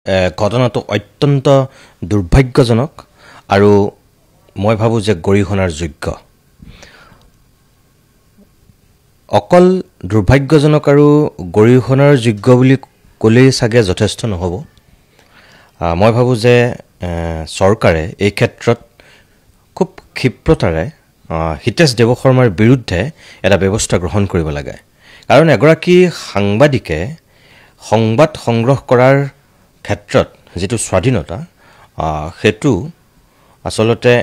ঘটনাটো অত্যন্ত দুৰ্ভাগ্যজনক আৰু মই ভাবোঁ যে গৰিহণাৰ যোগ্য। অকল দুৰ্ভাগ্যজনক আৰু গৰিহণাৰ যোগ্য বুলি ক'লেই চাগে যথেষ্ট নহ'ব। মই ভাবোঁ যে চৰকাৰে এই ক্ষেত্ৰত খুব ক্ষিপ্ৰতাৰে হিতেশ দেৱশৰ্মাৰ বিৰুদ্ধে এটা ব্যৱস্থা গ্ৰহণ কৰিব লাগে। কাৰণ এগৰাকী সাংবাদিকে সংবাদ সংগ্ৰহ কৰাৰ ক্ষেত্ৰত যিটো স্বাধীনতা সেইটো আচলতে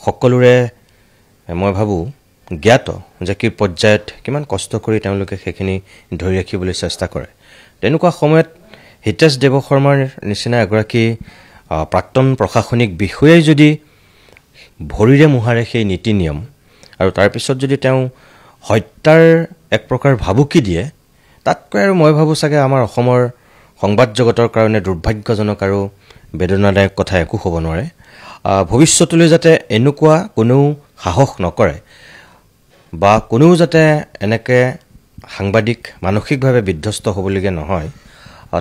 সকলোৰে মই ভাবোঁ জ্ঞাত যে কি পৰ্যায়ত কিমান কষ্ট কৰি তেওঁলোকে সেইখিনি ধৰি ৰাখিবলৈ চেষ্টা কৰে। তেনেকুৱা সময়ত হিতেশ দেৱশৰ্মাৰ নিচিনা এগৰাকী প্ৰাক্তন প্ৰশাসনিক বিষয়াই যদি ভৰিৰে মোহাৰে সেই নীতি নিয়ম আৰু তাৰপিছত যদি তেওঁ হত্যাৰ এক প্ৰকাৰ ভাবুকি দিয়ে, তাতকৈ আৰু মই ভাবোঁ চাগে আমাৰ অসমৰ সংবাদ জগতৰ কাৰণে দুৰ্ভাগ্যজনক আৰু বেদনাদায়ক কথা একো হ'ব নোৱাৰে। ভৱিষ্যতলৈ যাতে এনেকুৱা কোনেও সাহস নকৰে বা কোনেও যাতে এনেকৈ সাংবাদিক মানসিকভাৱে বিধ্বস্ত হ'বলগীয়া নহয়,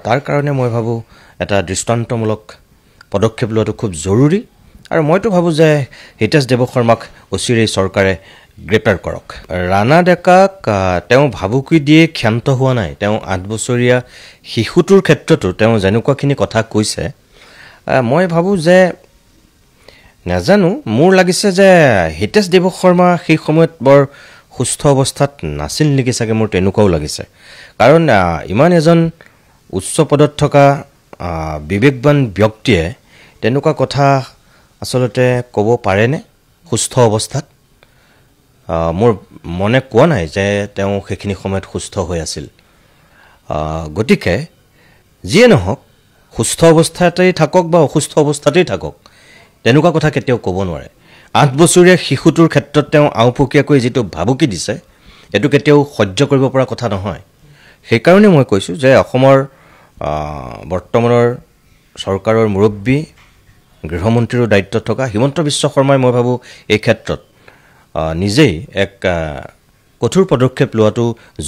তাৰ কাৰণে মই ভাবোঁ এটা দৃষ্টান্তমূলক পদক্ষেপ লোৱাটো খুব জৰুৰী। আৰু মইতো ভাবোঁ যে হিতেশ দেৱশৰ্মাক অচিৰেই চৰকাৰে গ্ৰেপ্তাৰ কৰক। ৰাণা ডেকাক তেওঁ ভাবুকি দিয়ে ক্ষান্ত হোৱা নাই। তেওঁ 8 বছৰীয়া শিশুটোৰ ক্ষেত্ৰতো তেওঁ যেনেকুৱাখিনি কথা কৈছে, মই ভাবোঁ যে নাজানো, মোৰ লাগিছে যে হিতেশ দেৱশৰ্মা সেই সময়ত বৰ সুস্থ অৱস্থাত নাছিল নেকি চাগে, মোৰ তেনেকুৱাও লাগিছে। কাৰণ ইমান এজন উচ্চ পদত থকা বিবেকবান ব্যক্তিয়ে তেনেকুৱা কথা আচলতে ক'ব পাৰেনে সুস্থ অৱস্থাত? মোৰ মনে কোৱা নাই যে তেওঁ সেইখিনি সময়ত সুস্থ হৈ আছিল। গতিকে যিয়ে নহওক, সুস্থ অৱস্থাতেই থাকক বা অসুস্থ অৱস্থাতেই থাকক, তেনেকুৱা কথা কেতিয়াও ক'ব নোৱাৰে। 8 বছৰীয়া শিশুটোৰ ক্ষেত্ৰত তেওঁ আওপকীয়াকৈ যিটো ভাবুকি দিছে, সেইটো কেতিয়াও সহ্য কৰিব পৰা কথা নহয়। সেইকাৰণে মই কৈছোঁ যে অসমৰ বৰ্তমানৰ চৰকাৰৰ মুৰব্বী, গৃহমন্ত্ৰীৰো দায়িত্বত থকা হিমন্ত বিশ্ব শৰ্মাই মই ভাবোঁ এই ক্ষেত্ৰত নিজেই এক কঠোৰ পদক্ষেপ লোৱাটো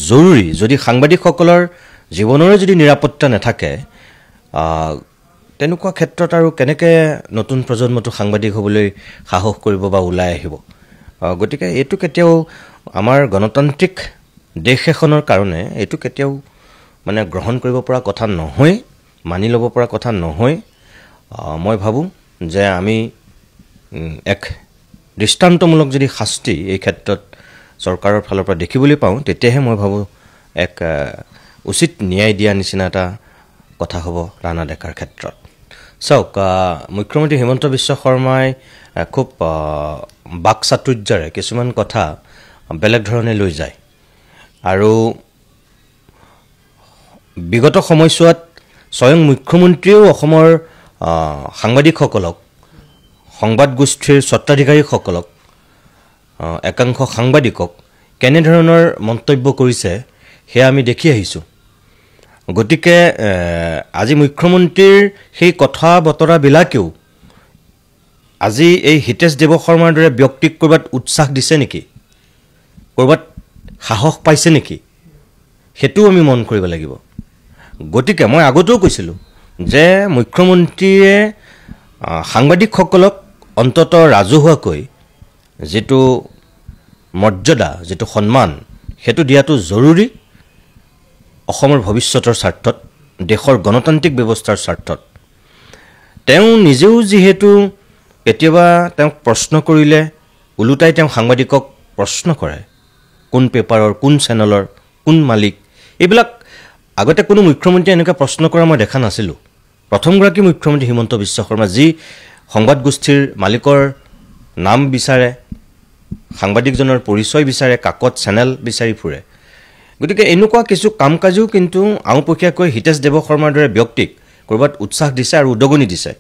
জৰুৰী। যদি সাংবাদিকসকলৰ জীৱনৰে যদি নিৰাপত্তা নাথাকে, তেনেকুৱা ক্ষেত্ৰত আৰু কেনেকৈ নতুন প্ৰজন্মটো সাংবাদিক হ'বলৈ সাহস কৰিব বা ওলাই আহিব? গতিকে এইটো কেতিয়াও আমাৰ গণতান্ত্ৰিক দেশ এখনৰ কাৰণে এইটো কেতিয়াও মানে গ্ৰহণ কৰিব পৰা কথা নহয়, মানি ল'ব পৰা কথা নহয়। মই ভাবোঁ যে আমি এক দৃষ্টান্তমূলক যদি শাস্তি এই ক্ষেত্ৰত চৰকাৰৰ ফালৰ পৰা দেখিবলৈ পাওঁ, তেতিয়াহে মই ভাবোঁ এক উচিত ন্যায় দিয়া নিচিনা এটা কথা হ'ব ৰাণা ডেকাৰ ক্ষেত্ৰত। চাওক, মুখ্যমন্ত্ৰী হিমন্ত বিশ্ব শৰ্মাই খুব বাকচাতুৰ্যৰে কিছুমান কথা বেলেগ ধৰণে লৈ যায় আৰু বিগত সময়ছোৱাত স্বয়ং মুখ্যমন্ত্ৰীয়েও অসমৰ সাংবাদিকসকলক, সংবাদ গোষ্ঠীৰ স্বত্বাধিকাৰীসকলক, একাংশ সাংবাদিকক কেনেধৰণৰ মন্তব্য কৰিছে সেয়া আমি দেখি আহিছোঁ। গতিকে আজি মুখ্যমন্ত্ৰীৰ সেই কথা বতৰাবিলাকেও আজি এই হিতেশ দেৱশৰ্মাৰ দৰে ব্যক্তিক ক'ৰবাত উৎসাহ দিছে নেকি, ক'ৰবাত সাহস পাইছে নেকি, সেইটোও আমি মন কৰিব লাগিব। গতিকে মই আগতেও কৈছিলোঁ যে মুখ্যমন্ত্ৰীয়ে সাংবাদিকসকলক অন্তত ৰাজহুৱাকৈ যিটো মৰ্যাদা, যিটো সন্মান, সেইটো দিয়াটো জৰুৰী অসমৰ ভৱিষ্যতৰ স্বাৰ্থত, দেশৰ গণতান্ত্ৰিক ব্যৱস্থাৰ স্বাৰ্থত। তেওঁ নিজেও যিহেতু কেতিয়াবা তেওঁক প্ৰশ্ন কৰিলে ওলোটাই তেওঁ সাংবাদিকক প্ৰশ্ন কৰে, কোন পেপাৰৰ, কোন চেনেলৰ, কোন মালিক, এইবিলাক আগতে কোনো মুখ্যমন্ত্ৰীয়ে এনেকৈ প্ৰশ্ন কৰা মই দেখা নাছিলোঁ। প্ৰথমগৰাকী মুখ্যমন্ত্ৰী হিমন্ত বিশ্ব শৰ্মা, যি সংবাদ গোষ্ঠীৰ মালিকৰ নাম বিচাৰে, সাংবাদিকজনৰ পৰিচয় বিচাৰে, কাকত চেনেল বিচাৰি ফুৰে। গতিকে এনেকুৱা কিছু কাম কাজো কিন্তু আওপকীয়াকৈ হিতেশ দেৱশৰ্মাৰ দৰে ব্যক্তিক ক'ৰবাত উৎসাহ দিছে আৰু উদগনি দিছে।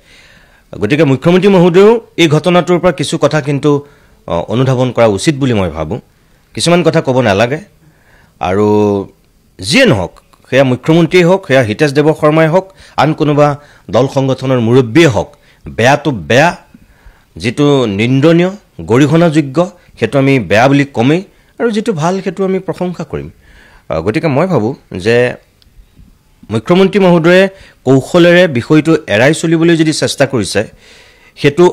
গতিকে মুখ্যমন্ত্ৰী মহোদয়েও এই ঘটনাটোৰ পৰা কিছু কথা কিন্তু অনুধাৱন কৰা উচিত বুলি মই ভাবোঁ। কিছুমান কথা ক'ব নালাগে। আৰু যিয়ে নহওক, সেয়া মুখ্যমন্ত্ৰীয়ে হওক, সেয়া হিতেশ দেৱশৰ্মাই হওক, আন কোনোবা দল সংগঠনৰ মুৰব্বীয়ে হওক, বেয়াটো বেয়া, যিটো নিন্দনীয়, গৰিহণাযোগ্য, সেইটো আমি বেয়া বুলি ক'মেই, আৰু যিটো ভাল সেইটো আমি প্ৰশংসা কৰিম। গতিকে মই ভাবোঁ যে মুখ্যমন্ত্ৰী মহোদয়ে কৌশলেৰে বিষয়টো এৰাই চলিবলৈ যদি চেষ্টা কৰিছে হেতু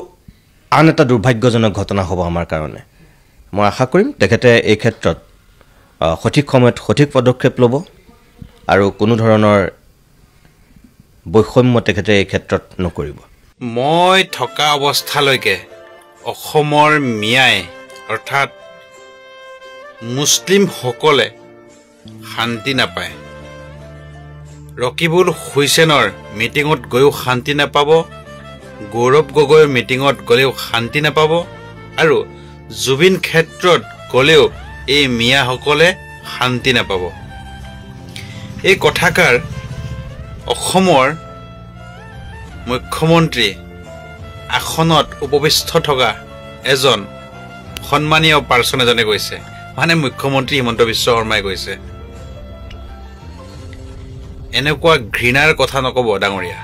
আন এটা দুৰ্ভাগ্যজনক ঘটনা হ'ব আমাৰ কাৰণে মই আশা কৰিম তেখেতে এই ক্ষেত্ৰত সঠিক সময়ত সঠিক পদক্ষেপ ল'ব আৰু কোনো ধৰণৰ বৈষম্য তেখেতে এই ক্ষেত্ৰত নকৰিব মই থকা অৱস্থালৈকে অসমৰ মিয়াই অৰ্থাৎ মুছলিম সকলে শান্তি নাপায় ৰকিবুল হুছেইনৰ মিটিঙত গৈও শান্তি নাপাব গৌৰৱ গগৈৰ মিটিঙত গ'লেও শান্তি নাপাব আৰু জুবিন ক্ষেত্ৰত গ'লেও এই মিয়াসকলে শান্তি নাপাব এই কথাকাৰ অসমৰ মুখ্যমন্ত্ৰী আসনত উপবিষ্ট থকা এজন সন্মানীয় পাৰ্চন এজনে কৈছে মানে মুখ্যমন্ত্ৰী হিমন্ত বিশ্ব শৰ্মাই কৈছে এনেকুৱা ঘৃণাৰ কথা নকব ডাঙৰীয়া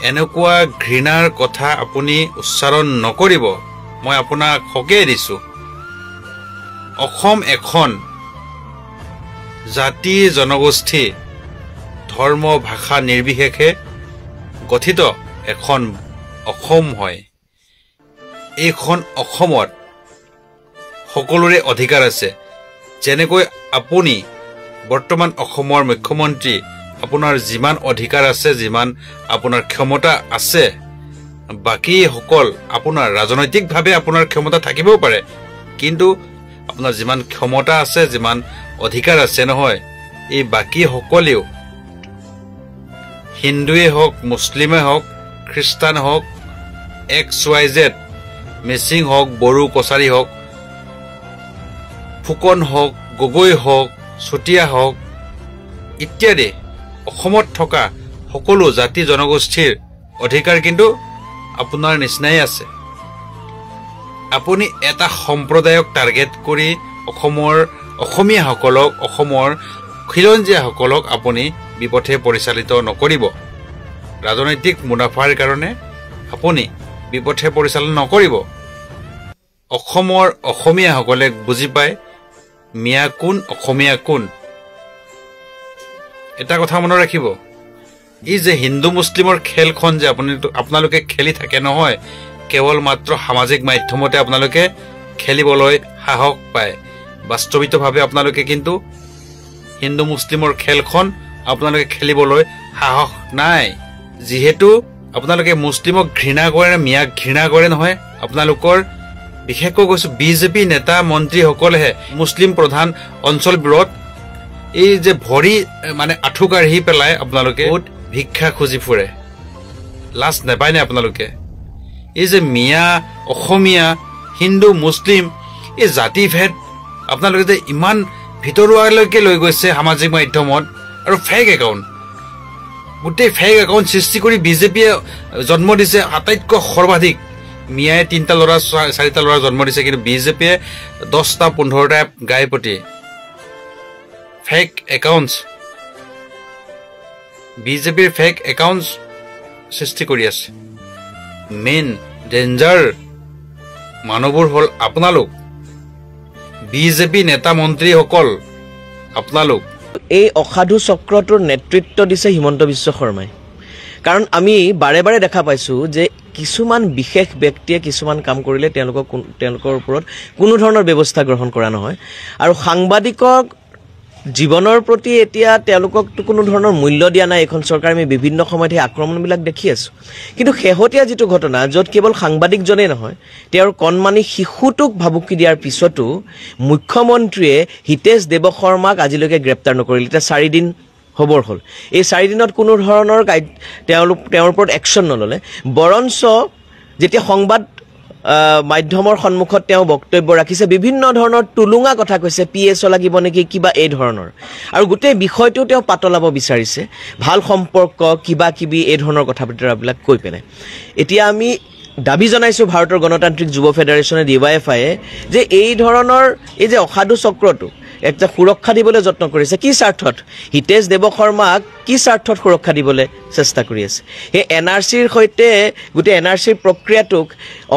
এনেকুৱা ঘৃণাৰ কথা আপুনি উচ্চাৰণ নকৰিব মই আপোনাক হকে দিছো অসম এখন জাতি জনগোষ্ঠী ধৰ্ম ভাষা নিৰ্বিশেষে গঠিত এখন অসম হয় এইখন অসমত সকলোৰে অধিকাৰ আছে যেনেকৈ আপুনি বৰ্তমান অসমৰ মুখ্যমন্ত্ৰী আপোনাৰ যিমান অধিকাৰ আছে যিমান আপোনাৰ ক্ষমতা আছে বাকি সকল আপোনাৰ ৰাজনৈতিকভাৱে আপোনাৰ ক্ষমতা থাকিবও পাৰে কিন্তু আপোনাৰ যিমান ক্ষমতা আছে যিমান অধিকাৰ আছে নহয় এই বাকি সকলেও হিন্দুৱে হওক মুছলিমে হওক খ্ৰীষ্টান হওক XYZ মিচিং হওক বড়ো কছাৰী হওক ফুকন হওক গগৈ হওক চুতীয়া হওক ইত্যাদি অসমত থকা সকলো জাতি জনগোষ্ঠীৰ অধিকাৰ কিন্তু আপোনাৰ নিচিনাই আছে আপুনি এটা সম্প্ৰদায়ক টাৰ্গেট কৰি অসমীয়াসকলক অসমৰ খিলঞ্জীয়াসকলক আপুনি বিপথে পৰিচালিত নকৰিব ৰাজনৈতিক মুনাফাৰ কাৰণে আপুনি বিপথে পৰিচালনা নকৰিব অসমৰ অসমীয়াসকলে বুজি পায় মিয়া কোন অসমীয়া কোন এটা কথা মনত ৰাখিব এই যে হিন্দু মুছলিমৰ খেলখন যে আপোনালোকে খেলি থাকে নহয় কেৱল মাত্ৰ সামাজিক মাধ্যমতে আপোনালোকে খেলিবলৈ সাহস পায় বাস্তৱিকভাৱে আপোনালোকে কিন্তু হিন্দু মুছলিমৰ খেলখন আপোনালোকে খেলিবলৈ সাহস নাই যেহেতু আপোনালোকে মুছলিমক ঘৃণা কৰে মিয়াক ঘৃণা কৰে নহয় আপোনালোকৰ বিশেষকৈ কৈছো বিজেপি নেতা মন্ত্ৰী সকলেহে মুছলিম প্ৰধান অঞ্চলবোৰত এই যে ভৰি মানে আঁঠু কাঢ়ি পেলাই আপোনালোকে ভিক্ষা খুজি ফুৰে লাজ নাপায় নে আপোনালোকে এই যে মিয়া অসমীয়া হিন্দু মুছলিম এই জাতি ভেদ আপোনালোকে যে ইমান ভিতৰুৱালৈকে লৈ গৈছে সামাজিক মাধ্যমত আৰু ফেক একাউণ্ট গোটেই ফেক একাউণ্ট সৃষ্টি কৰি বিজেপিয়ে জন্ম দিছে আটাইতকৈ সৰ্বাধিক মিয়াই 3টা ল'ৰা 4টা ল'ৰা জন্ম দিছে কিন্তু বিজেপিয়ে 10টা 15টা গায়পতি ফেক একাউণ্টছ বিজেপিৰ ফেক একাউণ্টছ সৃষ্টি কৰি আছে মেইন ডেঞ্জাৰ মানুহবোৰ হ'ল আপোনালোক বিজেপি নেতা মন্ত্ৰীসকল আপোনালোক এই অসাধু চক্ৰটোৰ নেতৃত্ব দিছে হিমন্ত বিশ্ব শৰ্মাই কাৰণ আমি বাৰে বাৰে দেখা পাইছো যে কিছুমান বিশেষ ব্যক্তিয়ে কিছুমান কাম কৰিলে তেওঁলোকৰ ওপৰত কোনো ধৰণৰ ব্যৱস্থা গ্ৰহণ কৰা নহয় আৰু সাংবাদিকক জীৱনৰ প্ৰতি এতিয়া তেওঁলোকক কোনো ধৰণৰ মূল্য দিয়া নাই এখন চৰকাৰ আমি বিভিন্ন সময়ত এই আক্ৰমণবিলাক দেখি আছো কিন্তু শেহতীয়া যেটো ঘটনা য'ত কেৱল সাংবাদিকজনেই নহয় তেওঁৰ কণমানি শিশুটোক ভাবুকি দিয়াৰ পিছতো মুখ্যমন্ত্ৰীয়ে হিতেশ দেৱ শৰ্মাক আজিলৈকে গ্ৰেপ্তাৰ নকৰিলে এটা 4 দিন হবৰ হ'ল এই 4 দিনত কোনো ধৰণৰ তেওঁৰ ওপৰত একশ্যন নললে বৰঞ্চ যেতিয়া সংবাদ মাধ্যমৰ সন্মুখত তেওঁ বক্তব্য ৰাখিছে বিভিন্ন ধৰণৰ তুলুঙা কথা কৈছে পিএছ লাগিব নেকি কিবা এই ধৰণৰ আৰু গোটেই বিষয়টো তেওঁ পাতলাব বিচাৰিছে ভাল সম্পৰ্ক কিবা কিবি এই ধৰণৰ কথা বতৰাবিলাক কৈ পেনে এতিয়া আমি দাবী জনাইছো ভাৰতৰ গণতান্ত্ৰিক যুৱ ফেডাৰেচনে ডিৱাইএফআইয়ে যে এই ধৰণৰ এই যে অসাধু চক্ৰটো একটা সুৰক্ষা দিবলৈ যত্ন কৰিছে কি স্বাৰ্থত হিতেশ দেৱ শৰ্মাক কি স্বাৰ্থত সুৰক্ষা দিবলৈ চেষ্টা কৰি আছে এই এনআৰচিৰ সৈতে গোটেই এনআৰচিৰ প্ৰক্ৰিয়াটোক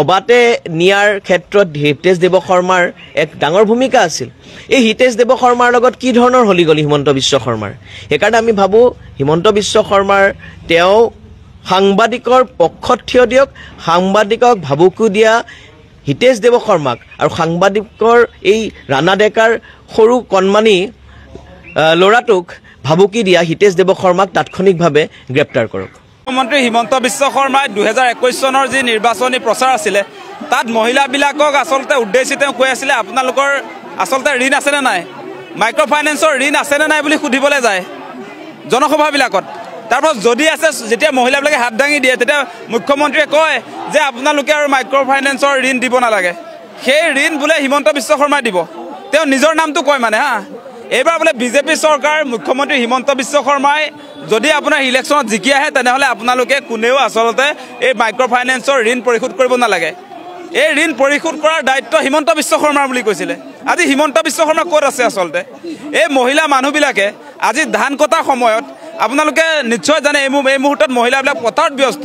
অবাতে নিয়াৰ ক্ষেত্ৰত হিতেশ দেৱ শৰ্মাৰ এক ডাঙৰ ভূমিকা আছিল এই হিতেশ দেৱ শৰ্মাৰ লগত কি ধৰণৰ হলি গলি হিমন্ত বিশ্ব শৰ্মাৰ সেইকাৰণে আমি ভাবো হিমন্ত বিশ্ব শৰ্মাৰ তেওঁ সাংবাদিকৰ পক্ষত থিয় দিয়ক সাংবাদিকক ভাবুকি দিয়া হিতেশ দেৱ শৰ্মাক আৰু সাংবাদিকৰ এই ৰাণা ডেকাৰ সৰু কণমানি ল'ৰাটোক ভাবুকি দিয়া হিতেশ দেৱ শৰ্মাক তাৎক্ষণিকভাৱে গ্ৰেপ্তাৰ কৰক মুখ্যমন্ত্ৰী হিমন্ত বিশ্ব শৰ্মাই 2021 চনৰ যি নিৰ্বাচনী প্ৰচাৰ আছিলে তাত মহিলাবিলাকক আচলতে উদ্দেশ্যি তেওঁ কৈ আছিলে আপোনালোকৰ আচলতে ঋণ আছেনে নাই মাইক্ৰ' ফাইনেন্সৰ ঋণ আছেনে নাই বুলি সুধিবলৈ যায় জনসভাবিলাকত তাৰপাছত যদি আছে যেতিয়া মহিলাবিলাকে হাত দাঙি দিয়ে তেতিয়া মুখ্যমন্ত্ৰীয়ে কয় যে আপোনালোকে আৰু মাইক্ৰ' ফাইনেন্সৰ ঋণ দিব নালাগে সেই ঋণ বোলে হিমন্ত বিশ্ব শৰ্মাই দিব তেওঁ নিজৰ নামটো কয় মানে হা এইবাৰ বোলে বিজেপি চৰকাৰ মুখ্যমন্ত্ৰী হিমন্ত বিশ্ব শৰ্মাই যদি আপোনাৰ ইলেকশ্যনত জিকি আহে তেনেহ'লে আপোনালোকে কোনেও আচলতে এই মাইক্ৰ' ফাইনেন্সৰ ঋণ পৰিশোধ কৰিব নালাগে এই ঋণ পৰিশোধ কৰাৰ দায়িত্ব হিমন্ত বিশ্ব শৰ্মাৰ বুলি কৈছিলে আজি হিমন্ত বিশ্ব শৰ্মা ক'ত আছে আচলতে এই মহিলা মানুহবিলাকে আজি ধান কটাৰ সময়ত আপোনালোকে নিশ্চয় জানে এই মুহূৰ্তত মহিলাবিলাক পথাৰত ব্যস্ত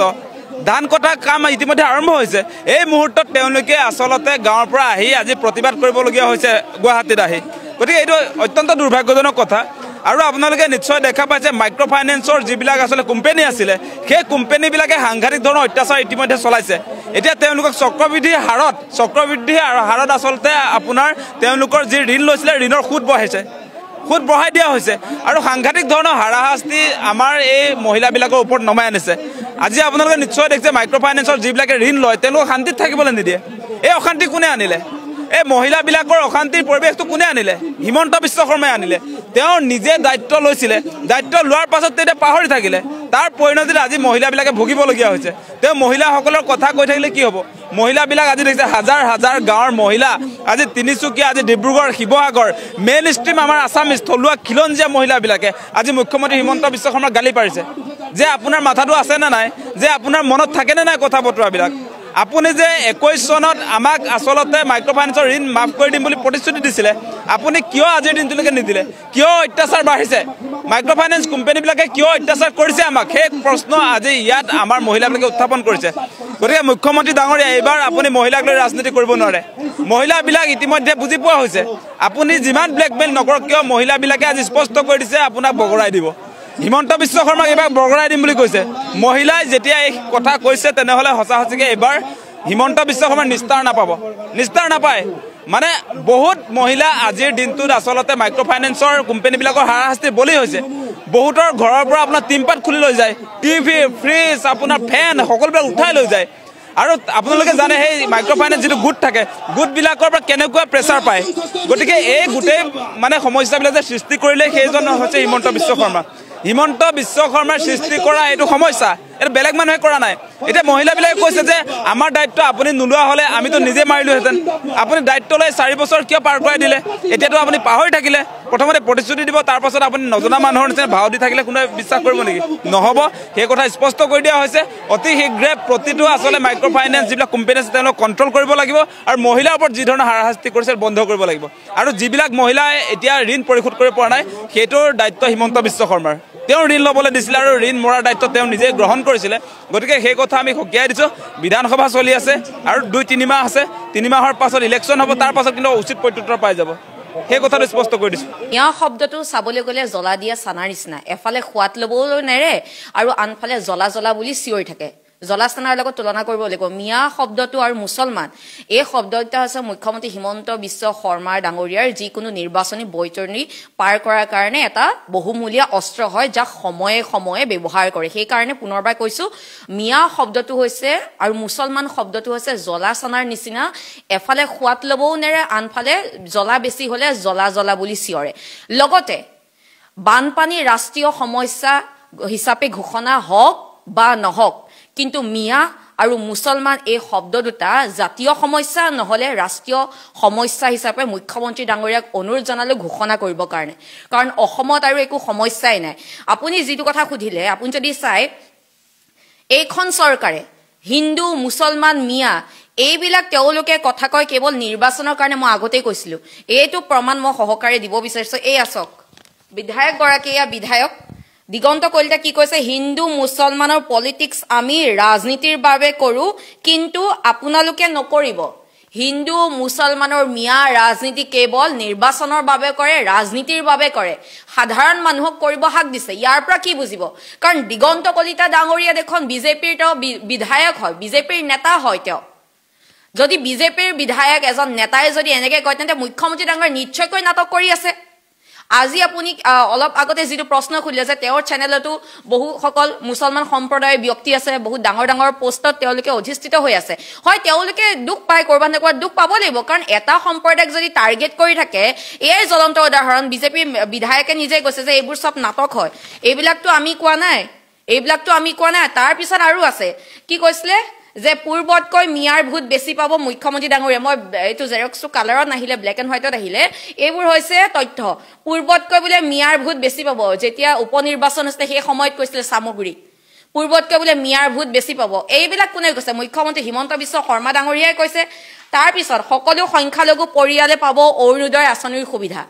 ধান কটা কাম ইতিমধ্যে আৰম্ভ হৈছে এই মুহূৰ্তত তেওঁলোকে আচলতে গাঁৱৰ পৰা আহি আজি প্ৰতিবাদ কৰিবলগীয়া হৈছে গুৱাহাটীত আহি গতিকে এইটো অত্যন্ত দুৰ্ভাগ্যজনক কথা আৰু আপোনালোকে নিশ্চয় দেখা পাইছে মাইক্ৰ' ফাইনেন্সৰ যিবিলাক আচলতে কোম্পানী আছিলে সেই কোম্পানীবিলাকে সাংঘাতিক ধৰণৰ অত্যাচাৰ ইতিমধ্যে চলাইছে এতিয়া তেওঁলোকক চক্ৰবৃদ্ধি হাৰত আচলতে আপোনাৰ তেওঁলোকৰ যি ঋণ লৈছিলে ঋণৰ সুদ বঢ়াই দিয়া হৈছে আৰু সাংঘাতিক ধৰণৰ হাৰাশাস্তি আমাৰ এই মহিলাবিলাকৰ ওপৰত নমাই আনিছে আজি আপোনালোকে নিশ্চয় দেখিছে মাইক্ৰ' ফাইনেন্সৰ যিবিলাকে ঋণ লয় তেওঁলোকক শান্তিত থাকিবলৈ নিদিয়ে এই অশান্তি কোনে আনিলে এই মহিলাবিলাকৰ অশান্তিৰ পৰিৱেশটো কোনে আনিলে হিমন্ত বিশ্ব শৰ্মাই আনিলে তেওঁ নিজে দায়িত্ব লৈছিলে দায়িত্ব লোৱাৰ পাছত তেতিয়া পাহৰি থাকিলে তাৰ পৰিণতিত আজি মহিলাবিলাকে ভুগিবলগীয়া হৈছে তেওঁ মহিলাসকলৰ কথা কৈ থাকিলে কি হ'ব মহিলাবিলাক আজি দেখিছে হাজাৰ হাজাৰ গাঁৱৰ মহিলা আজি তিনিচুকীয়া আজি ডিব্ৰুগড় শিৱসাগৰ মেইন ষ্ট্ৰীম আমাৰ আছামিজ থলুৱা খিলঞ্জীয়া মহিলাবিলাকে আজি মুখ্যমন্ত্ৰী হিমন্ত বিশ্ব শৰ্মাক গালি পাৰিছে যে আপোনাৰ মাথাটো আছেনে নাই যে আপোনাৰ মনত থাকেনে নাই কথা বতৰাবিলাক আপুনি যে 21 চনত আমাক আচলতে মাইক্ৰ' ফাইনেন্সৰ ঋণ মাফ কৰি দিম বুলি প্ৰতিশ্ৰুতি দিছিলে আপুনি কিয় আজিৰ দিনটোলৈকে নিদিলে কিয় অত্যাচাৰ বাঢ়িছে মাইক্ৰ' ফাইনেন্স কোম্পানীবিলাকে কিয় অত্যাচাৰ কৰিছে আমাক সেই প্ৰশ্ন আজি ইয়াত আমাৰ মহিলাবিলাকে উত্থাপন কৰিছে গতিকে মুখ্যমন্ত্ৰী ডাঙৰীয়া এইবাৰ আপুনি মহিলাক লৈ ৰাজনীতি কৰিব নোৱাৰে মহিলাবিলাক ইতিমধ্যে বুজি পোৱা হৈছে আপুনি যিমান ব্লেকমেইল নকৰক কিয় মহিলাবিলাকে আজি স্পষ্ট কৰি দিছে আপোনাক বগৰাই দিব হিমন্ত বিশ্ব শৰ্মাক এইবাৰ বগৰাই দিম বুলি কৈছে মহিলাই যেতিয়া এই কথা কৈছে তেনেহ'লে সঁচাসঁচিকে এইবাৰ হিমন্ত বিশ্ব শৰ্মাৰ নিস্তাৰ নাপায় মানে বহুত মহিলা আজিৰ দিনটোত আচলতে মাইক্ৰ' ফাইনেন্সৰ কোম্পানীবিলাকৰ হাৰাশাস্তিৰ বলি হৈছে বহুতৰ ঘৰৰ পৰা আপোনাৰ টিমপাত খুলি লৈ যায় টিভি ফ্ৰিজ আপোনাৰ ফেন সকলোবিলাক উঠাই লৈ যায় আৰু আপোনালোকে জানে সেই মাইক্ৰ' ফাইনেন্স যিটো গোট থাকে গোটবিলাকৰ পৰা কেনেকুৱা প্ৰেছাৰ পায় গতিকে এই গোটেই মানে সমস্যাবিলাক যে সৃষ্টি কৰিলে সেইজন হৈছে হিমন্ত বিশ্ব শৰ্মাৰ সৃষ্টি কৰা এইটো সমস্যা এটা বেলেগ মানুহে কৰা নাই এতিয়া মহিলাবিলাকে কৈছে যে আমাৰ দায়িত্ব আপুনি নোলোৱা হ'লে আমিতো নিজে মাৰিলোহেঁতেন আপুনি দায়িত্ব লৈ 4 বছৰ কিয় পাৰ কৰাই দিলে এতিয়াতো আপুনি পাহৰি থাকিলে প্ৰথমতে প্ৰতিশ্ৰুতি দিব তাৰ পাছত আপুনি নজনা মানুহৰ নিচিনা ভাও দি থাকিলে কোনোৱে বিশ্বাস কৰিব নেকি নহ'ব সেই কথা স্পষ্ট কৰি দিয়া হৈছে অতি শীঘ্ৰে প্ৰতিটো আচলতে মাইক্ৰ' ফাইনেন্স যিবিলাক কোম্পানী আছে তেওঁলোকক কণ্ট্ৰল কৰিব লাগিব আৰু মহিলাৰ ওপৰত যি ধৰণৰ হাৰাশাস্তি কৰিছে বন্ধ কৰিব লাগিব আৰু যিবিলাক মহিলাই এতিয়া ঋণ পৰিশোধ কৰিব পৰা নাই সেইটোৰ দায়িত্ব হিমন্ত বিশ্ব শৰ্মাৰ তেওঁ ঋণ ল'বলৈ দিছিলে আৰু ঋণ মৰাৰ দায়িত্ব তেওঁ নিজে গ্ৰহণ কৰিছিলে গতিকে সেই কথা আমি সকীয়াই দিছোঁ বিধানসভা চলি আছে আৰু 2-3 মাহ আছে 3 মাহৰ পাছত ইলেকশ্যন হ'ব তাৰ পাছত কিন্তু উচিত প্ৰত্যুত্তৰ পাই যাব সেই কথাটো স্পষ্ট কৰি দিছোঁ মিয়া শব্দটো চাবলৈ গ'লে জ্বলা দিয়া চানাৰ নিচিনা এফালে সোৱাদ ল'বলৈ নেৰে আৰু আনফালে জ্বলা বুলি চিঞৰি থাকে জ্বলা চানাৰ লগত তুলনা কৰিব লাগিব মিয়া শব্দটো আৰু মুছলমান এই শব্দটা হৈছে মুখ্যমন্ত্ৰী হিমন্ত বিশ্ব শৰ্মাৰ ডাঙৰীয়াৰ যিকোনো নিৰ্বাচনী বৈতৰণি পাৰ কৰাৰ কাৰণে এটা বহুমূলীয়া অস্ত্ৰ হয় যাক সময়ে সময়ে ব্যৱহাৰ কৰে সেইকাৰণে পুনৰবাৰ কৈছোঁ মিয়া শব্দটো হৈছে আৰু মুছলমান শব্দটো হৈছে জ্বলা চানাৰ নিচিনা এফালে সোৱাদ ল'বও নেৰে আনফালে জ্বলা বেছি হ'লে জ্বলা বুলি চিঞৰে লগতে বানপানী ৰাষ্ট্ৰীয় সমস্যা হিচাপে ঘোষণা হওক বা নহওক কিন্তু মিয়া আৰু মুছলমান এই শব্দ দুটা জাতীয় সমস্যা নহ'লে ৰাষ্ট্ৰীয় সমস্যা হিচাপে মুখ্যমন্ত্ৰী ডাঙৰীয়াক অনুৰোধ জনালে ঘোষণা কৰিবৰ কাৰণে কাৰণ অসমত আৰু একো সমস্যাই নাই আপুনি যিটো কথা সুধিলে আপুনি যদি চাই এইখন চৰকাৰে হিন্দু মুছলমান মিয়া এইবিলাক তেওঁলোকে কথা কয় কেৱল নিৰ্বাচনৰ কাৰণে মই আগতেই কৈছিলো এইটো প্ৰমাণ মই সহকাৰে দিব বিচাৰিছো এই আছক বিধায়ক গৰাকী এয়া বিধায়ক দিগন্ত কলিতা কি কৈছে হিন্দু মুছলমানৰ পলিটিক্স আমি ৰাজনীতিৰ বাবে কৰো কিন্তু আপোনালোকে নকৰিব হিন্দু মুছলমানৰ মিয়া ৰাজনীতি কেৱল নিৰ্বাচনৰ বাবে কৰে ৰাজনীতিৰ বাবে কৰে সাধাৰণ মানুহক কৰিব হাক দিছে ইয়াৰ পৰা কি বুজিব কাৰণ দিগন্ত কলিতা ডাঙৰীয়া দেখোন বিজেপিৰ তেওঁ বিধায়ক হয় বিজেপিৰ নেতা হয় তেওঁ যদি বিজেপিৰ বিধায়ক এজন নেতাই যদি এনেকৈ কয় তেন্তে মুখ্যমন্ত্ৰী ডাঙৰ নিশ্চয়কৈ নাটক কৰি আছে আজি আপুনি অলপ আগতে যেটো প্ৰশ্ন খুলিলে যে তেওঁৰ চেনেলটো বহু সকল মুছলমান সম্প্ৰদায়ৰ ব্যক্তি আছে বহুত ডাঙৰ ডাঙৰ পোষ্টত তেওঁলোকে অধিষ্ঠিত হৈ আছে হয় তেওঁলোকে দুখ পায় কৰবাত না কৰবাত দুখ পাব লাগিব কাৰণ এটা সম্প্ৰদায়ক যদি টাৰ্গেট কৰি থাকে এই জ্বলন্ত উদাহৰণ বিজেপি বিধায়কে নিজে কৈছে যে এইবোৰ সব নাটক হয় এইবিলাকটো আমি কোৱা নাই তাৰ পিছত আৰু আছে কি কৈছিলে যে পূৰ্বতকৈ মিয়াৰ ভূত বেছি পাব মুখ্যমন্ত্ৰী ডাঙৰীয়া মই এইটো জেৰক্সটো কালাৰত নাহিলে ব্লেক এণ্ড হোৱাইটত আহিলে এইবোৰ হৈছে তথ্য পূৰ্বতকৈ বোলে মিয়াৰ ভূত বেছি পাব যেতিয়া উপনিৰ্বাচন হৈছে সেই সময়ত কৈছিলে সামগ্ৰী পূৰ্বতকৈ বোলে মিয়াৰ ভূত বেছি পাব এইবিলাক কোনে কৈছে মুখ্যমন্ত্ৰী হিমন্ত বিশ্ব শৰ্মা ডাঙৰীয়াই কৈছে তাৰ পিছত সকলো সংখ্যালঘু পৰিয়ালে পাব অৰুণোদয় আঁচনিৰ সুবিধা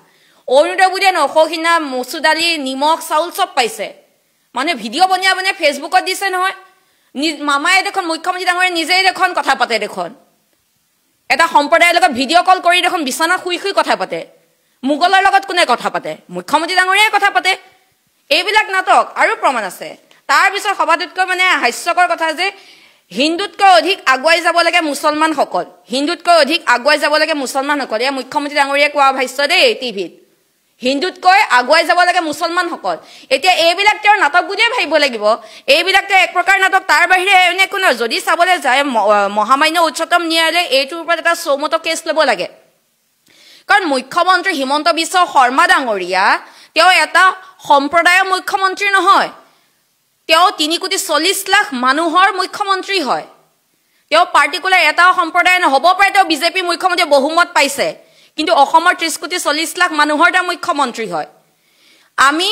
অৰুণোদয় বুলিয়ে নখহিনা মচুৰ দালি নিমখ চাউল চব পাইছে মানে ভিডিঅ' বনাই ফেচবুকত দিছে নহয় মামায়ে দেখোন মুখ্যমন্ত্ৰী ডাঙৰীয়া নিজেই দেখোন কথা পাতে দেখোন এটা সম্প্ৰদায়ৰ লগত ভিডিঅ' কল কৰি দেখোন বিছনাত শুই শুই কথা পাতে মোগলৰ লগত কোনে কথা পাতে মুখ্যমন্ত্ৰী ডাঙৰীয়াই কথা পাতে এইবিলাক নাটক আৰু প্ৰমাণ আছে তাৰ পিছত সবাতোতকৈ মানে হাস্যকৰ কথা যে হিন্দুতকৈ অধিক আগুৱাই যাব লাগে মুছলমানসকল এয়া মুখ্যমন্ত্ৰী ডাঙৰীয়াই কোৱা ভাষ্য দেই টিভিত হিন্দুতকৈ আগুৱাই যাব লাগে মুছলমানসকল এতিয়া এইবিলাক তেওঁৰ নাটক বুলিয়ে ভাবিব লাগিব এইবিলাকতো এক প্ৰকাৰ নাটক তাৰ বাহিৰে এনে কোনো যদি চাবলৈ যায় মহামান্য উচ্চতম ন্যায়ালয়ে এইটোৰ ওপৰত এটা চৌমত কেছ ল'ব লাগে কাৰণ মুখ্যমন্ত্ৰী হিমন্ত বিশ্ব শৰ্মা ডাঙৰীয়া তেওঁ এটা সম্প্ৰদায়ৰ মুখ্যমন্ত্ৰী নহয় তেওঁ 3,40,00,000 মানুহৰ মুখ্যমন্ত্ৰী হয় তেওঁ পাৰ্টিকুলাৰ এটা সম্প্ৰদায় নহ'ব পাৰে তেওঁ বিজেপি মুখ্যমন্ত্ৰী বহুমত পাইছে কিন্তু অসমৰ 30,40,00,000 মানুহৰ এটা মুখ্যমন্ত্ৰী হয় আমি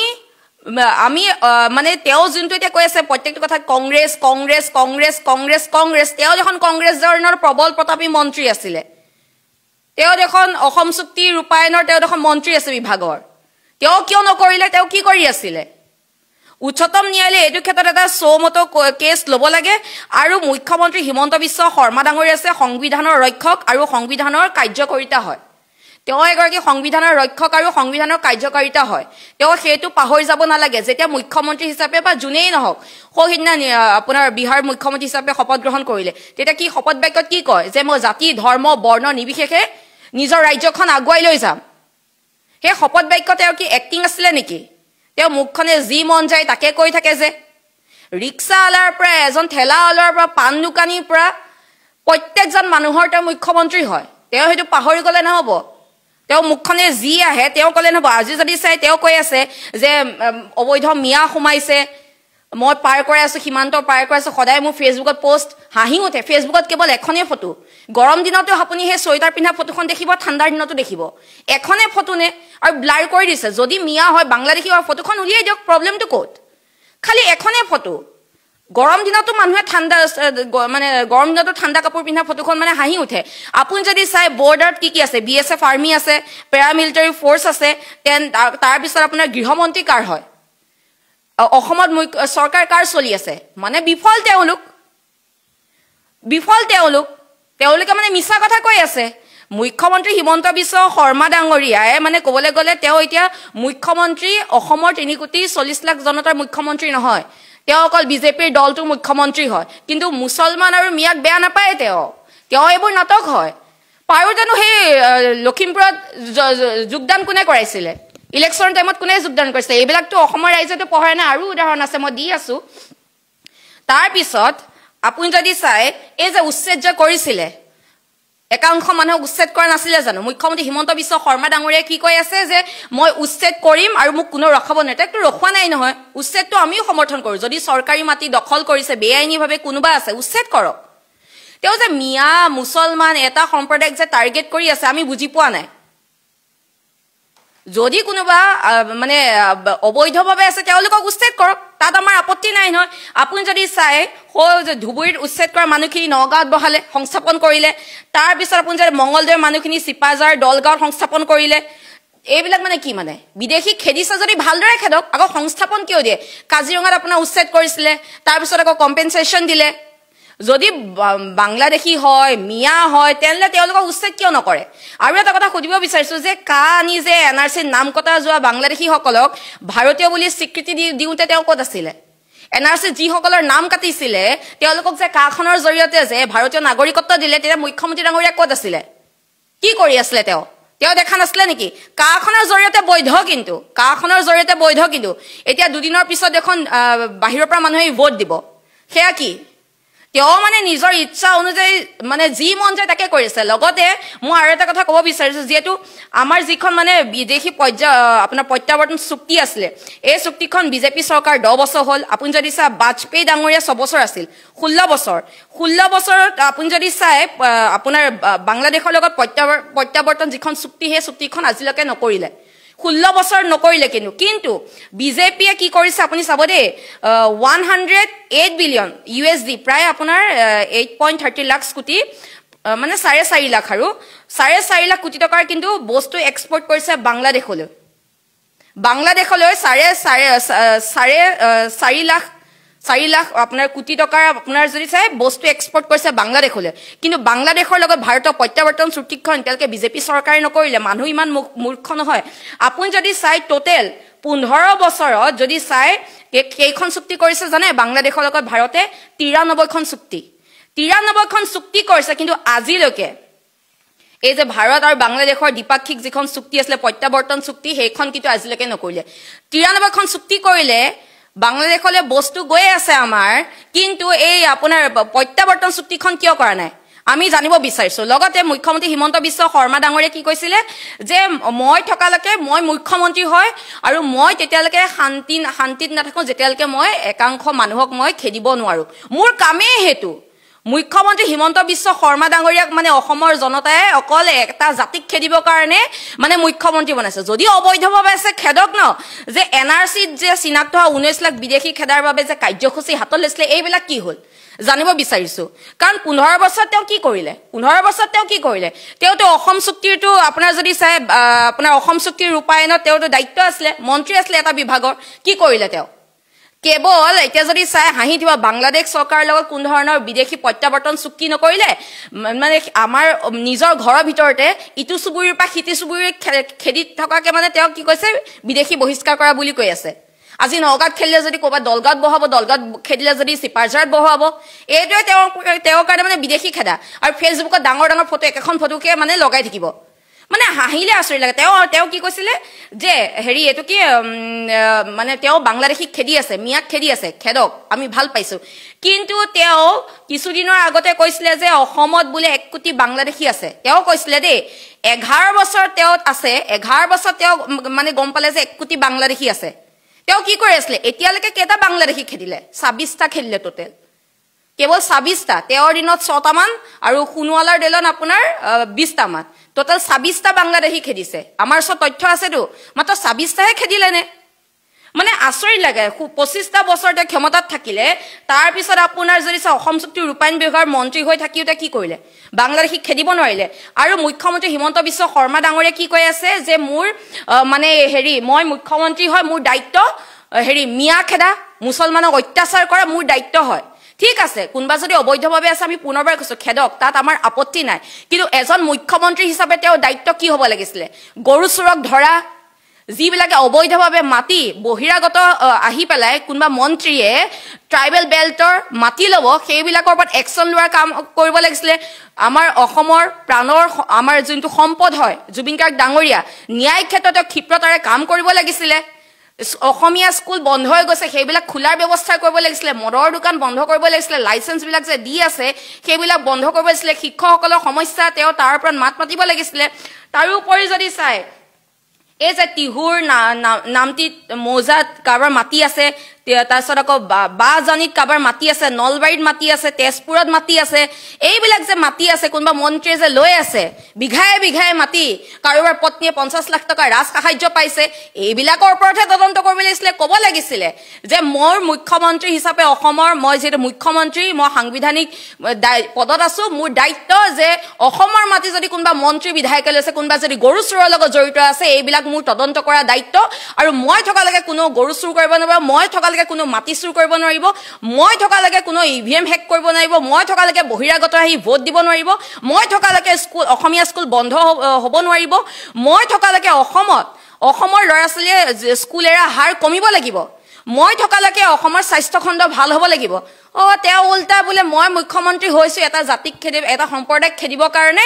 মানে তেওঁ যোনটো এতিয়া কৈ আছে প্ৰত্যেকটো কথা কংগ্ৰেছ তেওঁ এখন কংগ্ৰেছ জনৰ প্ৰবল প্ৰতাপী মন্ত্ৰী আছিলে তেওঁ এখন অসম চুক্তি ৰূপায়ণৰ তেওঁ এখন মন্ত্ৰী আছে বিভাগৰ তেওঁ কিয় নকৰিলে তেওঁ কি কৰি আছিলে উচ্চতম ন্যায়ালয়ে এইটো ক্ষেত্ৰত এটা চৌমত কেছ ল'ব লাগে আৰু মুখ্যমন্ত্ৰী হিমন্ত বিশ্ব শৰ্মা ডাঙৰীয়া আছে সংবিধানৰ ৰক্ষক আৰু সংবিধানৰ কাৰ্যকাৰিতা হয় তেওঁ এগৰাকী সংবিধানৰ ৰক্ষক আৰু সংবিধানৰ কাৰ্যকাৰিতা হয় তেওঁ সেইটো পাহৰি যাব নালাগে যেতিয়া মুখ্যমন্ত্ৰী হিচাপে বা যোনেই নহওক সেইদিনা আপোনাৰ বিহাৰ মুখ্যমন্ত্ৰী হিচাপে শপত গ্ৰহণ কৰিলে তেতিয়া কি শপত বাক্যত কি কয় যে মই জাতি ধৰ্ম বৰ্ণ নিৰ্বিশেষে নিজৰ ৰাজ্যখন আগুৱাই লৈ যাম সেই শপত বাক্য তেওঁৰ কি এক্টিং আছিলে নেকি তেওঁ মুখখনে যি মন যায় তাকে কৈ থাকে যে ৰিক্সাৱালাৰ পৰা এজন ঠেলাৱালাৰ পৰা পাণ দোকানীৰ পৰা প্ৰত্যেকজন মানুহৰ তেওঁ মুখ্যমন্ত্ৰী হয় তেওঁ সেইটো পাহৰি গ'লে নহ'ব তেওঁ মুখখনে যি আহে তেওঁ ক'লে নহ'ব আজি যদি চাই তেওঁ কৈ আছে যে অবৈধ মিয়া সোমাইছে মই পাৰ কৰাই আছোঁ সীমান্ত পাৰ কৰাই আছোঁ সদায় মোৰ ফেচবুকত পোষ্ট হাঁহি উঠে ফেচবুকত কেৱল এখনেই ফটো গৰম দিনতো আপুনি সেই চুৱেটাৰ পিন্ধা ফটোখন দেখিব ঠাণ্ডাৰ দিনতো দেখিব এখনেই ফটো নে আৰু ব্লাৰ কৰি দিছে যদি মিয়া হয় বাংলাদেশী হয় ফটোখন উলিয়াই দিয়ক প্ৰব্লেমটো ক'ত খালি এখনেই ফটো গৰম দিনতো মানুহে গৰম দিনতো ঠাণ্ডা কাপোৰ পিন্ধা ফটোখন মানে হাঁহি উঠে আপুনি যদি চাই বৰ্ডাৰত কি আছে BSF আৰ্মি আছে পেৰামিলিটাৰী ফ'ৰ্চ আছে তাৰপিছত আপোনাৰ গৃহমন্ত্ৰী কাৰ হয় অসমত চৰকাৰ কাৰ চলি আছে মানে বিফল তেওঁলোকে মানে মিছা কথা কৈ আছে মুখ্যমন্ত্ৰী হিমন্ত বিশ্ব শৰ্মা ডাঙৰীয়াই মানে ক'বলৈ গ'লে তেওঁ এতিয়া মুখ্যমন্ত্ৰী অসমৰ 3,40,00,000 জনতাৰ মুখ্যমন্ত্ৰী নহয় তেওঁ অকল বিজেপিৰ দলটোৰ মুখ্যমন্ত্ৰী হয় কিন্তু মুছলমান আৰু মিয়াক বেয়া নাপায় তেওঁ এইবোৰ নাটক হয় পাৰো জানো সেই লখিমপুৰত যোগদান কোনে কৰাইছিলে ইলেকশ্যন টাইমত কোনে যোগদান কৰিছে এইবিলাকতো অসমৰ ৰাইজেতো পঢ়াই নাই আৰু উদাহৰণ আছে মই দি আছোঁ তাৰপিছত আপুনি যদি চাই এই যে উচ্ছেদ যে কৰিছিলে একাংশ মানুহক উচ্ছেদ কৰা নাছিলে জানো মুখ্যমন্ত্ৰী হিমন্ত বিশ্ব শৰ্মা ডাঙৰীয়াই কি কৈ আছে যে মই উচ্ছেদ কৰিম আৰু মোক কোনো ৰখাব নোৱাৰে তেওঁকতো ৰখোৱা নাই নহয় উচ্ছেদটো আমিও সমৰ্থন কৰোঁ যদি চৰকাৰী মাটি দখল কৰিছে বেআইনীভাৱে কোনোবা আছে উচ্ছেদ কৰক তেওঁ যে মিয়া মুছলমান এটা সম্প্ৰদায়ক যে টাৰ্গেট কৰি আছে আমি বুজি পোৱা নাই যদি কোনোবা মানে অবৈধভাৱে আছে তেওঁলোকক উচ্ছেদ কৰক, তাত আমাৰ আপত্তি নাই নহয়। আপুনি যদি চাই ধুবুৰীত উচ্ছেদ কৰা মানুহখিনি নগাঁৱত বহালে, সংস্থাপন কৰিলে, তাৰপিছত আপুনি যদি মংগলদৈৰ মানুহখিনি চিপাঝাৰ দলগাঁৱত সংস্থাপন কৰিলে, এইবিলাক মানে কি মানে বিদেশী খেদিছে যদি ভালদৰে খেদক, আকৌ সংস্থাপন কিয় দিয়ে? কাজিৰঙাত আপোনাৰ উচ্ছেদ কৰিছিলে, তাৰপিছত আকৌ কম্পেনচেশ্যন দিলে। যদি বাংলাদেশী হয়, মিয়া হয়, তেনেহ'লে তেওঁলোকক উচ্ছেদ কিয় নকৰে? আৰু এটা কথা সুধিব বিচাৰিছোঁ যে আনি যে NRCৰ নাম কটা যোৱা বাংলাদেশীসকলক ভাৰতীয় বুলি স্বীকৃতি দিওঁতে তেওঁ ক'ত আছিলে? NRC যিসকলৰ নাম কাটিছিলে তেওঁলোকক যে কাখনৰ জৰিয়তে যে ভাৰতীয় নাগৰিকত্ব দিলে, তেতিয়া মুখ্যমন্ত্ৰী ডাঙৰীয়া ক'ত আছিলে? কি কৰি আছিলে তেওঁ দেখা নাছিলে নেকি? কাখনৰ জৰিয়তে বৈধ, কিন্তু এতিয়া দুদিনৰ পিছত এখন বাহিৰৰ পৰা মানুহে ভোট দিব, সেয়া কি? তেওঁ মানে নিজৰ ইচ্ছা অনুযায়ী মানে যি মন যায় তাকে কৰিছে। লগতে মই আৰু এটা কথা ক'ব বিচাৰিছোঁ, যিহেতু আমাৰ যিখন মানে বিদেশী আপোনাৰ প্ৰত্যাৱৰ্তন চুক্তি আছিলে, এই চুক্তিখন বিজেপি চৰকাৰ 10 বছৰ হ'ল। আপুনি যদি চাই বাজপেয়ী ডাঙৰীয়া 6 বছৰ আছিল, 16 বছৰত আপুনি যদি চাই আপোনাৰ বাংলাদেশৰ লগত প্ৰত্যাৱৰ্তন যিখন চুক্তি, সেই চুক্তিখন আজিলৈকে নকৰিলে, 16 বছৰ নকৰিলে। কিন্তু বিজেপিয়ে কি কৰিছে আপুনি চাব দেই, 108 বিলিয়ন USD, প্ৰায় আপোনাৰ 8.30 লাখ কোটি, মানে 4.5 লাখ আৰু 4.5 লাখ কোটি টকাৰ কিন্তু বস্তু এক্সপৰ্ট কৰিছে বাংলাদেশলৈ 4 লাখ আপোনাৰ কোটি টকাৰ আপোনাৰ যদি চাই বস্তু এক্সপৰ্ট কৰিছে বাংলাদেশলৈ। কিন্তু বাংলাদেশৰ লগত ভাৰতৰ প্ৰত্যাৱৰ্তন চুক্তিখন এতিয়ালৈকে বিজেপি চৰকাৰে নকৰিলে। মানুহ ইমান মূৰ্খ নহয়। আপুনি যদি চাই টোটেল 15 বছৰত যদি চাই কেইখন চুক্তি কৰিছে জানে বাংলাদেশৰ লগত ভাৰতে? 93খন চুক্তি কৰিছে। কিন্তু আজিলৈকে এই যে ভাৰত আৰু বাংলাদেশৰ দ্বিপাক্ষিক যিখন চুক্তি আছিলে প্ৰত্যাৱৰ্তন চুক্তি, সেইখন কিন্তু আজিলৈকে নকৰিলে। 93খন চুক্তি কৰিলে, বাংলাদেশলৈ বস্তু গৈ আছে আমাৰ, কিন্তু এই আপোনাৰ প্ৰত্যাৱৰ্তন চুক্তিখন কিয় কৰা নাই আমি জানিব বিচাৰিছোঁ। লগতে মুখ্যমন্ত্ৰী হিমন্ত বিশ্ব শৰ্মা ডাঙৰীয়াই কি কৈছিলে যে মই থকালৈকে মই মুখ্যমন্ত্ৰী হয় আৰু মই তেতিয়ালৈকে শান্তিত নাথাকোঁ যেতিয়ালৈকে মই একাংশ মানুহক মই খেদিব নোৱাৰোঁ। মোৰ কামেই সেইটো। মুখ্যমন্ত্ৰী হিমন্ত বিশ্ব শৰ্মা ডাঙৰীয়াক মানে অসমৰ জনতাই অকল এটা জাতিক খেদিবৰ কাৰণে মানে মুখ্যমন্ত্ৰী বনাইছে। যদি অবৈধভাৱে আছে খেদক ন, যে NRCত যে চিনাক্ত হোৱা 19 লাখ বিদেশী খেদাৰ বাবে যে কাৰ্যসূচী হাতত লৈছিলে, এইবিলাক কি হ'ল জানিব বিচাৰিছোঁ। কাৰণ 15 বছৰত তেওঁ কি কৰিলে? তেওঁতো অসম চুক্তিৰটো আপোনাৰ যদি চাই আপোনাৰ অসম চুক্তিৰ ৰূপায়ণত তেওঁতো দায়িত্ব আছিলে, মন্ত্ৰী আছিলে এটা বিভাগৰ। কি কৰিলে তেওঁ? কেৱল এতিয়া যদি চাই হাঁহি দিব, বাংলাদেশ চৰকাৰৰ লগত কোনো ধৰণৰ বিদেশী প্ৰত্যাৱৰ্তন চুক্তি নকৰিলে, মানে আমাৰ নিজৰ ঘৰৰ ভিতৰতে ইটো চুবুৰীৰ পৰা সিটো চুবুৰীৰ খেদি থকাকে মানে তেওঁ কি কৈছে বিদেশী বহিষ্কাৰ কৰা বুলি কৈ আছে। আজি নগাঁৱত খেলিলে যদি ক'ৰবাত দলগাঁৱত বহাব, দলগাঁৱত খেদিলে যদি চিপাঝাৰত বহাব, এইটোৱে তেওঁৰ কাৰণে মানে বিদেশী খেদা। আৰু ফেচবুকত ডাঙৰ ফটো একেখন ফটোকে মানে লগাই থাকিব। মানে হাঁহিলে আচৰিত লাগে। তেওঁ কি কৈছিলে যে এইটো কি মানে তেওঁ বাংলাদেশীক খেদি আছে, মিয়াক খেদি আছে, খেদক, আমি ভাল পাইছোঁ। কিন্তু তেওঁ কিছুদিনৰ আগতে কৈছিলে যে অসমত বোলে 1 কোটি বাংলাদেশী আছে। তেওঁ কৈছিলে দেই 11 বছৰ তেওঁ আছে, 11 বছৰ তেওঁ মানে গম পালে যে 1 কোটি বাংলাদেশী আছে। তেওঁ কি কৰি আছিলে? এতিয়ালৈকে কেইটা বাংলাদেশী খেদিলে? 26টা খেদিলে টোটেল, কেৱল 26টা। তেওঁৰ দিনত 6টামান আৰু সোণোৱালৰ দলত আপোনাৰ 20টামান, টোটেল 26টা বাংলাদেশী খেদিছে। আমাৰ ওচৰত তথ্য আছেতো, মাত্ৰ 26টাহে খেদিলে নে? মানে আচৰিত লাগে। 25টা বছৰ তেওঁ ক্ষমতাত থাকিলে, তাৰপিছত আপোনাৰ যদি অসম চুক্তি ৰূপায়ণ বিভাগৰ মন্ত্ৰী হৈ থাকিওতে কি কৰিলে? বাংলাদেশীক খেদিব নোৱাৰিলে। আৰু মুখ্যমন্ত্ৰী হিমন্ত বিশ্ব শৰ্মা ডাঙৰীয়াই কি কৈ আছে যে মোৰ মানে মই মুখ্যমন্ত্ৰী হয়, মোৰ দায়িত্ব মিয়া খেদা, মুছলমানক অত্যাচাৰ কৰা মোৰ দায়িত্ব হয়। ঠিক আছে, কোনোবা যদি অবৈধভাৱে আছে আমি পুনৰবাৰ কৈছোঁ খেদক, তাত আমাৰ আপত্তি নাই। কিন্তু এজন মুখ্যমন্ত্ৰী হিচাপে তেওঁৰ দায়িত্ব কি হ'ব লাগিছিলে? গৰু চোৰক ধৰা, যিবিলাকে অবৈধভাৱে মাটি বহিৰাগত আহি পেলাই কোনোবা মন্ত্ৰীয়ে ট্ৰাইবেল বেল্টৰ মাটি ল'ব, সেইবিলাকৰ ওপৰত একশ্যন লোৱাৰ কাম কৰিব লাগিছিলে। আমাৰ অসমৰ প্ৰাণৰ আমাৰ যোনটো সম্পদ হয় জুবিন গাৰ্গ ডাঙৰীয়া, ন্যায় ক্ষেত্ৰত ক্ষিপ্ৰতাৰে কাম কৰিব লাগিছিলে। অসমীয়া স্কুল বন্ধ হৈ গৈছে, সেইবিলাক খোলাৰ ব্যৱস্থা কৰিব লাগিছিলে। মদৰ দোকান বন্ধ কৰিব লাগিছিলে। লাইচেঞ্চবিলাক যে দি আছে সেইবিলাক বন্ধ কৰিব লাগিছিলে। শিক্ষকসকলৰ সমস্যা তেওঁ তাৰ ওপৰত মাত মাতিব লাগিছিলে। তাৰোপৰি যদি চাই এই যে টিহুৰ নামটিত মৌজাত কাৰোবাৰ মাটি আছে, তাৰপিছত আকৌ বাজানিত কাৰোবাৰ মাটি আছে, নলবাৰীত মাটি আছে, তেজপুৰত মাটি আছে, এইবিলাক যে মাটি আছে কোনোবা মন্ত্ৰীয়ে যে লৈ আছে বিঘাই বিঘাই মাটি, কাৰোবাৰ পত্নীয়ে 50 লাখ টকা ৰাজ সাহায্য পাইছে, এইবিলাকৰ ওপৰতহে তদন্ত কৰিব লাগিছিলে, ক'ব লাগিছিলে যে মোৰ মুখ্যমন্ত্ৰী হিচাপে অসমৰ, মই যিহেতু মুখ্যমন্ত্ৰী, মই সাংবিধানিক পদত আছো, মোৰ দায়িত্ব যে অসমৰ মাটি যদি কোনোবা মন্ত্ৰী বিধায়কে লৈছে, কোনোবা যদি গৰু চোৰৰ লগত জড়িত আছে, এইবিলাক মোৰ তদন্ত কৰা দায়িত্ব। আৰু মই থকালৈকে কোনো গৰু চুৰ কৰিব নোৱাৰিব, মই থকালৈকে কোনো মাটি চুৰ কৰিব নোৱাৰিব, মই থকালৈকে কোনো EVM হেক কৰিব নোৱাৰিব, মই থকালৈকে বহিৰাগত আহি ভোট দিব নোৱাৰিব, মই থকালৈকে অসমীয়া স্কুল বন্ধ হ'ব নোৱাৰিব, মই থকালৈকে অসমৰ ল'ৰা ছোৱালীয়ে স্কুল এৰা হাৰ কমিব লাগিব, মই থকালৈকে অসমৰ স্বাস্থ্যখণ্ড ভাল হ'ব লাগিব। তেওঁ উল্টা বোলে মই মুখ্যমন্ত্ৰী হৈছো এটা জাতিক খেদিব, এটা সম্প্ৰদায়ক খেদিবৰ কাৰণে,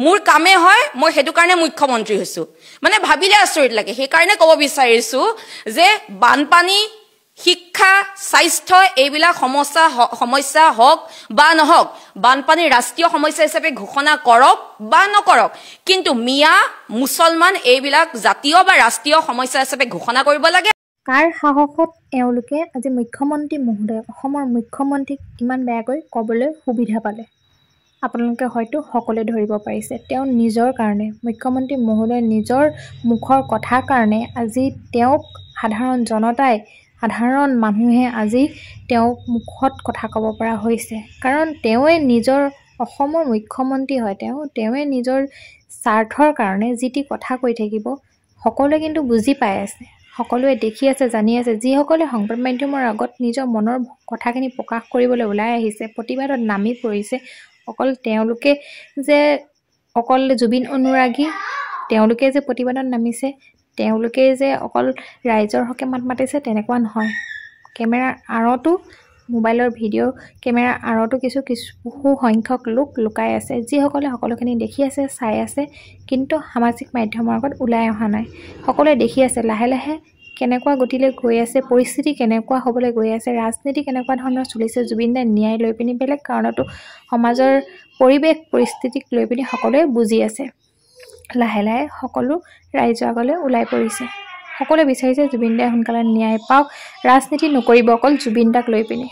মোৰ কামে হয়, মই সেইটো কাৰণে মুখ্যমন্ত্ৰী হৈছো। মানে ভাবিলে আচৰিত লাগে। সেইকাৰণে ক'ব বিচাৰিছো যে বানপানী, শিক্ষা, স্বাস্থ্য এইবিলাক সমস্যা হওক বা নহওক, বানপানী ৰাষ্ট্ৰীয় সমস্যা হিচাপে ঘোষণা কৰক বা নকৰক, কিন্তু মিয়া মুছলমান এইবিলাক জাতীয় বা ৰাষ্ট্ৰীয় সমস্যা হিচাপে ঘোষণা কৰিব লাগে। কাৰ সাহসত এওঁলোকে আজি মুখ্যমন্ত্ৰী মহোদয়, অসমৰ মুখ্যমন্ত্ৰীক ইমান বেয়াকৈ ক'বলৈ সুবিধা পালে? আপোনালোকে হয়তো সকলোৱে ধৰিব পাৰিছে। তেওঁ নিজৰ কাৰণে, মুখ্যমন্ত্ৰী মহোদয় নিজৰ মুখৰ কথাৰ কাৰণে আজি তেওঁক সাধাৰণ জনতাই, সাধাৰণ মানুহে আজি তেওঁক মুখত কথা ক'ব পৰা হৈছে। কাৰণ তেওঁৱে নিজৰ অসমৰ মুখ্যমন্ত্ৰী হয়, তেওঁৱে নিজৰ স্বাৰ্থৰ কাৰণে যি টি কথা কৈ থাকিব, সকলোৱে কিন্তু বুজি পাই আছে, সকলোৱে দেখি আছে, জানি আছে। যিসকলে সংবাদ মাধ্যমৰ আগত নিজৰ মনৰ কথাখিনি প্ৰকাশ কৰিবলৈ ওলাই আহিছে, প্ৰতিবাদত নামি পৰিছে, অকল তেওঁলোকে যে অকল জুবিন অনুৰাগী, তেওঁলোকে যে প্ৰতিবাদত নামিছে, তেওঁলোকে যে অকল ৰাইজৰ হকে মাত মাতিছে, তেনেকুৱা নহয়। কেমেৰাৰ আঁৰতো, মোবাইলৰ ভিডিঅ' কেমেৰাৰ আঁৰতো কিছু সংখ্যক লোক লুকাই আছে, যিসকলে সকলোখিনি দেখি আছে, চাই আছে, কিন্তু সামাজিক মাধ্যমৰ আগত ওলাই অহা নাই। সকলোৱে দেখি আছে লাহে লাহে কেনেকুৱা গতিলৈ গৈ আছে, পৰিস্থিতি কেনেকুৱা হ'বলৈ গৈ আছে, ৰাজনীতি কেনেকুৱা ধৰণৰ চলিছে, জুবিনদাই ন্যায় লৈ পিনি, বেলেগ কাৰণতো সমাজৰ পৰিৱেশ পৰিস্থিতিক লৈ পিনি সকলোৱে বুজি আছে। লাহে লাহে সকলো ৰাইজৰ আগলৈ ওলাই পৰিছে, সকলোৱে বিচাৰিছে জুবিনদাই সোনকালে ন্যায় পাওক, ৰাজনীতি নকৰিব অকল জুবিনদাক লৈ পিনি।